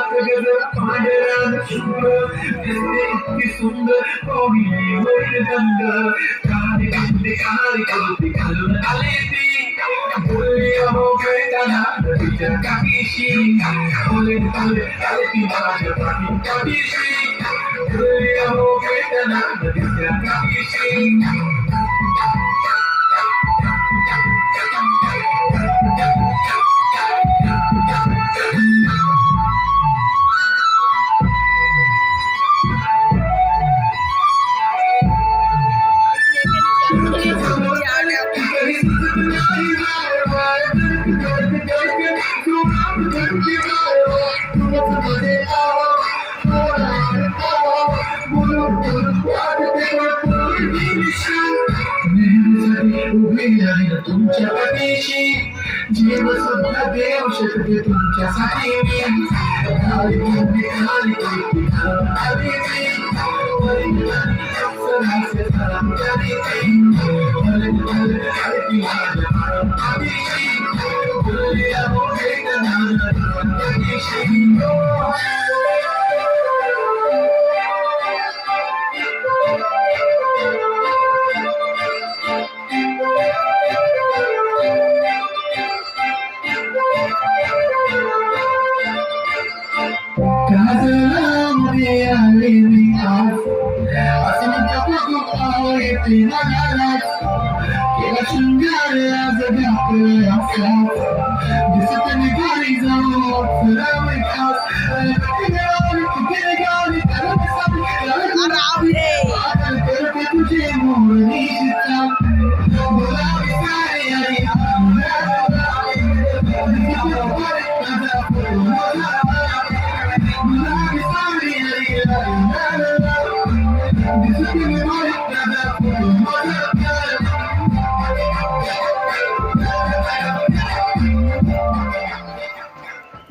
गजर पांढरा शुभ्र दिसते इतकी सुंदर कोणी होईल दंग काळी बिंदी काळी कोणती घालून आली ती बोलली अहो भेटाना नदीच्या काठीशी बोले बोले आले ती माझ्या पाठीशी बोलली अहो भेटाना नदीच्या काठीशी तुमच्या पाठीशी जीव सुद्धा देव शकते तुमच्यासाठी खाली खाली खाली काजळामध्ये आले मी आज असं म्हणतो येते मनालाच केला शृंगार आज घातला असाच दिसत मी घरी जाऊ फरावे खास करते तुझे मोहनी चित्ता बोलावे सारे आणि This is